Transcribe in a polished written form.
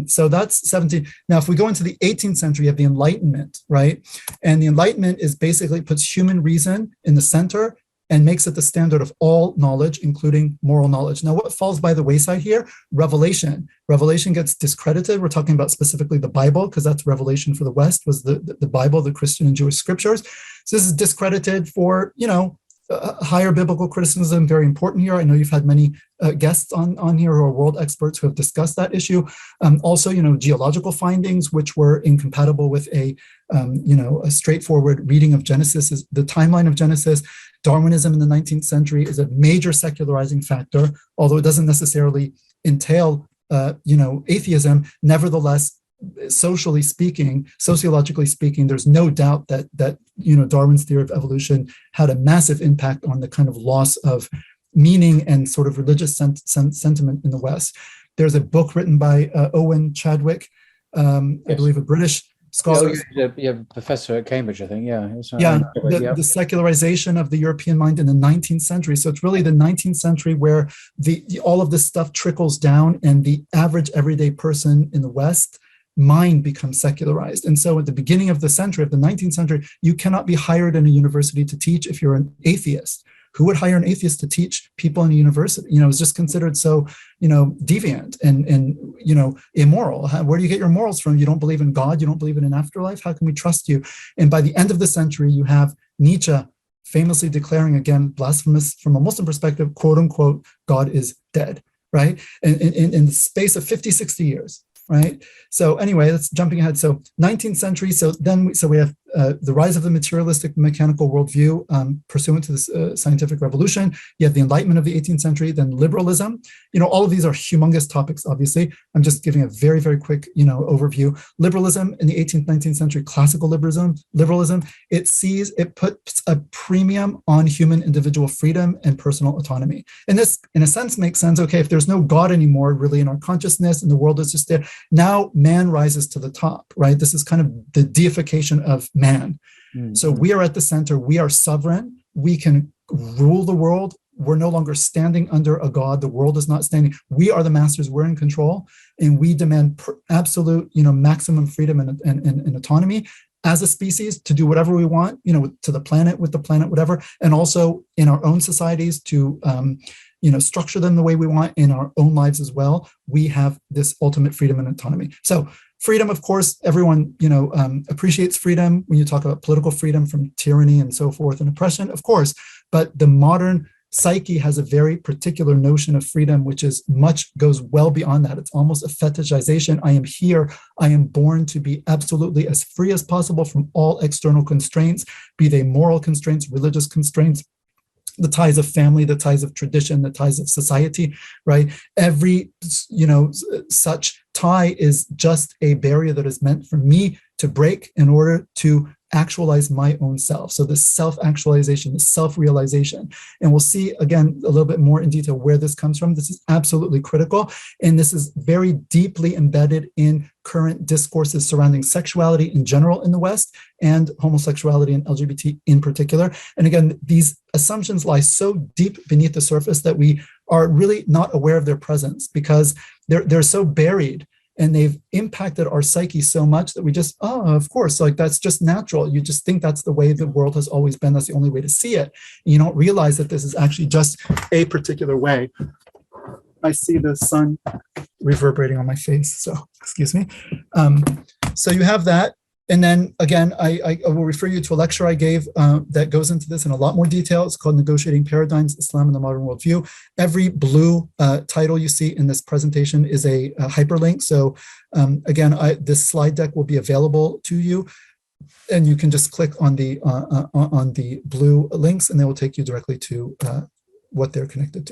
So that's 17. Now, if we go into the 18th century, you have the Enlightenment, right? And the Enlightenment is basically puts human reason in the center and makes it the standard of all knowledge, including moral knowledge. Now, what falls by the wayside here? Revelation. Revelation gets discredited. We're talking about specifically the Bible, because that's revelation for the West, was the Bible, the Christian and Jewish scriptures. So this is discredited for, higher biblical criticism, very important here. I know you've had many guests on here who are world experts who have discussed that issue. Also, geological findings, which were incompatible with a straightforward reading of Genesis, the timeline of Genesis. Darwinism in the 19th century is a major secularizing factor, although it doesn't necessarily entail, atheism. Nevertheless, sociologically speaking, there's no doubt that Darwin's theory of evolution had a massive impact on the kind of loss of meaning and sort of religious sentiment in the West. There's a book written by Owen Chadwick, I believe a British scholar. Yeah, professor at Cambridge, I think. The secularization of the European mind in the 19th century. So it's really the 19th century where all of this stuff trickles down, and the average everyday person in the West mind becomes secularized. And so at the beginning of the 19th century, you cannot be hired in a university to teach if you're an atheist. Who would hire an atheist to teach people in a university? It's just considered so, deviant and immoral. Where do you get your morals from? You don't believe in God. You don't believe in an afterlife. How can we trust you? And by the end of the century, you have Nietzsche famously declaring, again, blasphemous from a Muslim perspective, quote unquote, God is dead, right? And in the space of 50, 60 years. Right. So anyway, that's jumping ahead. So 19th century. So we have the rise of the materialistic mechanical worldview pursuant to this scientific revolution. You have the Enlightenment of the 18th century, then liberalism. All of these are humongous topics, obviously. I'm just giving a very, very quick, overview. Liberalism in the 18th, 19th century, classical liberalism, it puts a premium on human individual freedom and personal autonomy. And this, in a sense, makes sense. Okay, if there's no God anymore, really, in our consciousness, and the world is just there, now man rises to the top, right? This is kind of the deification of man. Mm-hmm. So we are at the center. We are sovereign. We can rule the world. We're no longer standing under a God. The world is not standing. We are the masters. We're in control, and we demand absolute, maximum freedom and autonomy as a species to do whatever we want, to the planet, with the planet, whatever, and also in our own societies to structure them the way we want in our own lives as well. We have this ultimate freedom and autonomy. So freedom, of course, everyone, appreciates freedom when you talk about political freedom from tyranny and so forth and oppression, of course, but the modern psyche has a very particular notion of freedom, which goes well beyond that. It's almost a fetishization. I am here. I am born to be absolutely as free as possible from all external constraints, be they moral constraints, religious constraints, the ties of family, the ties of tradition, the ties of society, right? Every, such tie is just a barrier that is meant for me to break in order to actualize my own self. So this self-actualization, this self-realization. And we'll see, again, a little bit more in detail where this comes from. This is absolutely critical. And this is very deeply embedded in current discourses surrounding sexuality in general in the West, and homosexuality and LGBT in particular. And again, these assumptions lie so deep beneath the surface that we are really not aware of their presence, because they're so buried. And they've impacted our psyche so much that we just, of course, like that's just natural. You just think that's the way the world has always been. That's the only way to see it. And you don't realize that this is actually just a particular way. I see the sun reverberating on my face, so excuse me. So you have that. And then again, I will refer you to a lecture I gave that goes into this in a lot more detail. It's called Negotiating Paradigms, Islam and the Modern Worldview. Every blue title you see in this presentation is a hyperlink. So again, this slide deck will be available to you, and you can just click on the blue links, and they will take you directly to what they're connected to.